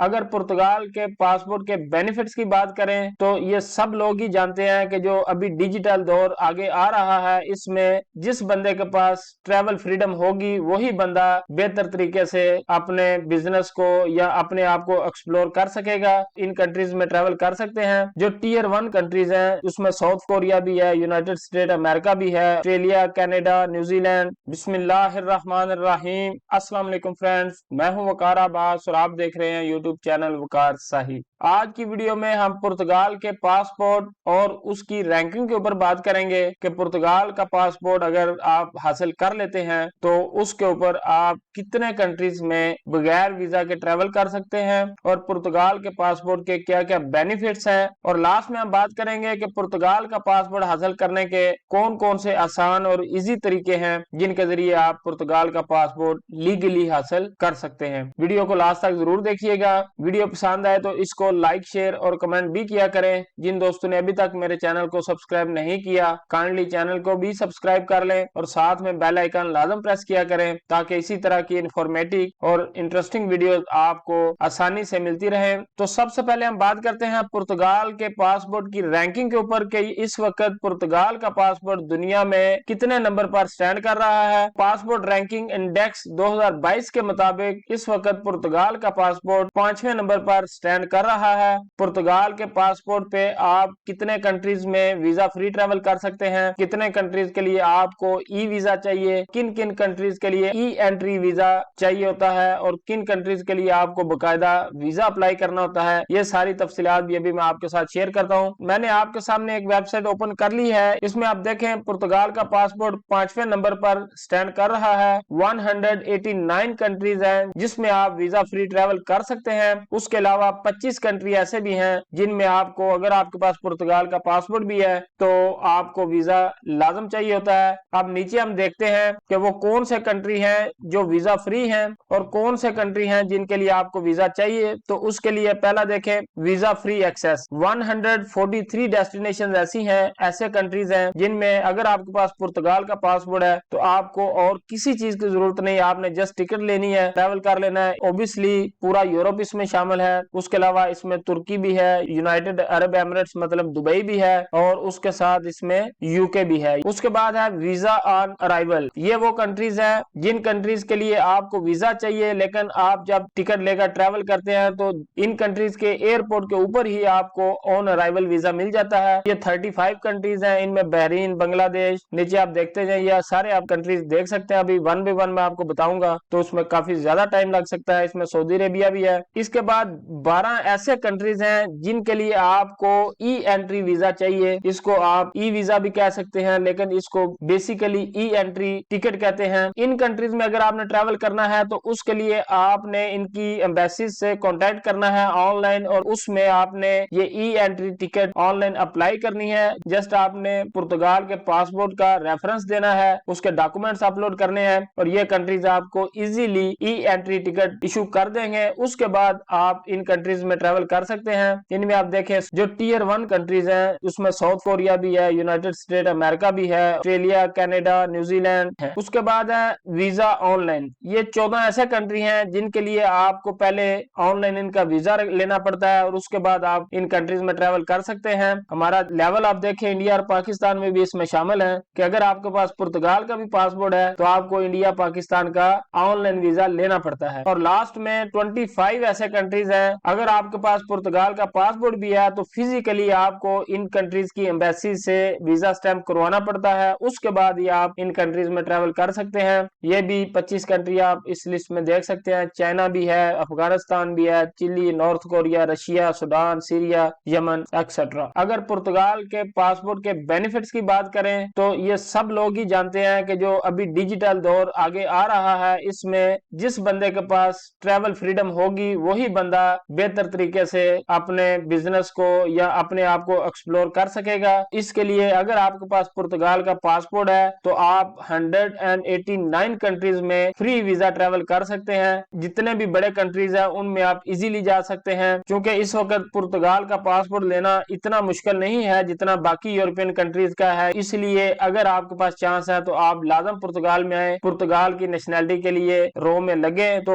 اگر پرتگال کے پاسپورٹ کے بینیفٹس کی بات کریں تو یہ سب لوگ ہی جانتے ہیں کہ جو ابھی ڈیجیٹل دور آگے آ رہا ہے اس میں جس بندے کے پاس ٹریول فریڈم ہوگی وہی بندہ بہتر طریقے سے اپنے بزنس کو یا اپنے آپ کو ایکسپلور کر سکے گا، ان کنٹریز میں ٹریول کر سکتے ہیں۔ جو ٹیئر 1 کنٹریز ہیں اس میں ساؤتھ کوریا بھی ہے، یونائٹڈ اسٹیٹ امریکہ بھی ہے، آسٹریلیا، کینیڈا، نیوزی لینڈ۔ بسم اللہ الرحمن الرحیم۔ السلام علیکم فرینڈز، میں ہوں وقار عباس اور آپ دیکھ رہے ہیں یوٹیوب چینل وقار صاحب۔ آج کی ویڈیو میں ہم پرتگال کے پاسپورٹ اور اس کی رینکنگ کے اوپر بات کریں گے کہ پرتگال کا پاسپورٹ اگر آپ حاصل کر لیتے ہیں تو اس کے اوپر آپ کتنے کنٹریز میں بغیر ویزا کے ٹریول کر سکتے ہیں اور پرتگال کے پاسپورٹ کے کیا کیا بینیفٹس ہیں، اور لاسٹ میں ہم بات کریں گے کہ پرتگال کا پاسپورٹ حاصل کرنے کے کون کون سے آسان اور ایزی طریقے ہیں جن کے ذریعے آپ پرتگال کا پاسپورٹ لیگلی حاصل کر سکتے ہیں۔ ویڈیو کو لاسٹ تک ضرور دیکھیے گا، ویڈیو پسند آئے تو اس کو لائک شیئر اور کمنٹ بھی کیا کریں۔ جن دوستوں نے ابھی تک میرے چینل کو سبسکرائب نہیں کیا کائنڈلی چینل کو بھی سبسکرائب کر لیں اور ساتھ میں بیل آئیکن لازم پریس کیا کریں تاکہ اسی طرح کی انفارمیٹو اور انٹرسٹنگ ویڈیوز آپ کو آسانی سے ملتی رہے۔ تو سب سے پہلے ہم بات کرتے ہیں پرتگال کے پاسپورٹ کی رینکنگ کے اوپر کہ اس وقت پرتگال کا پاسپورٹ دنیا میں کتنے نمبر پر سٹینڈ کر رہا ہے۔ پاسپورٹ رینکنگ انڈیکس 2022 کے مطابق اس وقت پرتگال کا پاسپورٹ 5ویں نمبر پر سٹینڈ کر رہا ہے۔ پرتگال کے پاسپورٹ پہ آپ کتنے کنٹریز میں ویزا فری ٹریول کر سکتے ہیں، کتنے کنٹریز کے لیے آپ کو ای ویزا چاہیے، کن کن کنٹریز کے لیے ای انٹری ویزا چاہیے ہوتا ہے اور کن کنٹریز کے لیے آپ کو باقاعدہ ویزا اپلائی کرنا ہوتا ہے، یہ ساری تفصیلات بھی ابھی میں آپ کے ساتھ شیئر کرتا ہوں۔ میں نے آپ کے سامنے ایک ویب سائٹ اوپن کر لی ہے، اس میں آپ دیکھیں پرتگال کا پاسپورٹ 5ویں نمبر پر سٹینڈ کر رہا ہے۔ 189 کنٹریز ہیں جس میں آپ ویزا فری ٹریول کر سکتے ہیں۔ اس کے علاوہ 25 کنٹری ایسے بھی ہیں جن میں آپ کو اگر آپ کے پاس پرتگال کا پاسپورٹ بھی ہے تو آپ کو ویزا لازم چاہیے ہوتا ہے۔ اب نیچے ہم دیکھتے ہیں کہ وہ کون سے کنٹری ہیں جو ویزا فری ہیں اور کون سے کنٹری ہیں جن کے لیے آپ کو ویزا چاہیے۔ تو اس کے لیے پہلا دیکھیں ویزا فری ایکسیس۔ 143 ڈیسٹینیشن ایسی ہیں، ایسے کنٹریز ہیں جن میں اگر آپ کے پاس پرتگال کا پاسپورٹ ہے تو آپ کو اور کسی چیز کی ضرورت نہیں، آپ نے جسٹ ٹکٹ لینی ہے، ٹریول کر لینا ہے۔ اوبیسلی پورا یورپ اس میں شامل ہے، اس کے علاوہ اس میں ترکی بھی ہے، یونائٹڈ عرب ایمریٹس مطلب دبئی بھی ہے اور اس کے ساتھ اس میں یو کے بھی ہے۔ اس کے بعد ہے ویزا آن ارائیول۔ یہ وہ کنٹریز ہیں جن کنٹریز کے لیے آپ کو ویزا چاہیے لیکن آپ جب ٹکٹ لے کر ٹریول کرتے ہیں تو ان کنٹریز کے ایئرپورٹ کے اوپر ہی آپ کو آن ارائیول ویزا مل جاتا ہے۔ یہ 35 کنٹریز ہیں، ان میں بحرین، بنگلہ دیش، نیچے آپ دیکھتے جائیں یہ سارے آپ کنٹریز دیکھ سکتے ہیں۔ ابھی 1 by 1 میں آپ کو بتاؤں گا تو اس میں کافی زیادہ ٹائم لگ سکتا ہے۔ اس میں سعودی عربیہ بھی ہے۔ اس کے بعد 12 ایسے کنٹریز ہیں جن کے لیے آپ کو ای انٹری ویزا چاہیے، اس کو آپ ای ویزا بھی کہہ سکتے ہیں لیکن اس کو بیسیکلی ای انٹری ٹکٹ کہتے ہیں۔ ان کنٹریز میں اگر آپ نے ٹریول کرنا ہے تو اس کے لیے آپ نے ان کی ایمبیسیز سے کانٹیکٹ کرنا ہے آن لائن اور اس میں آپ نے یہ e entry ticket online apply کرنی ہے۔ جسٹ آپ نے پرتگال کے پاسپورٹ کا ریفرنس دینا ہے، اس کے ڈاکومنٹس اپلوڈ کرنے ہیں اور یہ کنٹریز آپ کو ایزیلی ای انٹری ٹکٹ ایشو کر دیں گے۔ اس کے بعد آپ ان کنٹریز میں ٹریول کر سکتے ہیں۔ ان میں آپ دیکھیں جو ٹیئر 1 کنٹریز ہیں اس میں ساؤتھ کوریا بھی ہے، یونائٹڈ اسٹیٹ امریکہ بھی ہے، آسٹریلیا، کینیڈا، نیوزی لینڈ ہے۔ اس کے بعد ہے ویزا آن لائن۔ یہ 14 ایسے کنٹری ہیں جن کے لیے آپ کو پہلے آن لائن ان کا ویزا لینا پڑتا ہے اور اس کے بعد آپ ان کنٹریز میں ٹریول کر سکتے ہیں۔ ہمارا لیول آپ دیکھیں انڈیا اور پاکستان میں بھی اس میں شامل ہے کہ اگر آپ کے پاس پرتگال کا بھی پاسپورٹ ہے تو آپ کو انڈیا پاکستان کا آن لائن ویزا لینا پڑتا ہے۔ اور لاسٹ میں 25 ایسے کنٹریز ہیں اگر آپ کے پاس پرتگال کا پاسپورٹ بھی ہے تو فزیکلی آپ کو ان کنٹریز کی ایمبیسی سے ویزا سٹیمپ کروانا پڑتا ہے، اس کے بعد ہی آپ ان کنٹریز میں ٹریول کر سکتے ہیں۔ یہ بھی 25 کنٹری آپ اس لسٹ میں دیکھ سکتے ہیں، چائنا بھی ہے، افغانستان بھی ہے، Chile, North Korea, Russia, Sudan, Syria, Yemen etcetera. اگر پرتگال کے پاسپورٹ کے بینیفٹس کی بات کریں تو یہ سب لوگ ہی جانتے ہیں کہ جو ابھی ڈیجیٹل دور آگے آ رہا ہے اس میں جس بندے کے پاس ٹریول فریڈم ہوگی وہی بندہ بہتر طریقے سے اپنے بزنس کو یا اپنے آپ کو ایکسپلور کر سکے گا۔ اس کے لیے اگر آپ کے پاس پرتگال کا پاسپورٹ ہے تو آپ 189 کنٹریز میں فری ویزا ٹریول کر سکتے ہیں۔ جتنے بھی بڑے کنٹریز ہیں ان میں آپ ایزیلی جا سکتے ہیں کیونکہ اس وقت پرتگال کا پاسپورٹ لینا اتنا مشکل نہیں ہے جتنا باقی یورپین کنٹریز کا ہے۔ اس لیے اگر آپ کے پاس چانس ہے تو آپ لازم پرتگال میں آئیں، پرتگال کی نیشنلٹی کے لیے رو میں لگیں، تو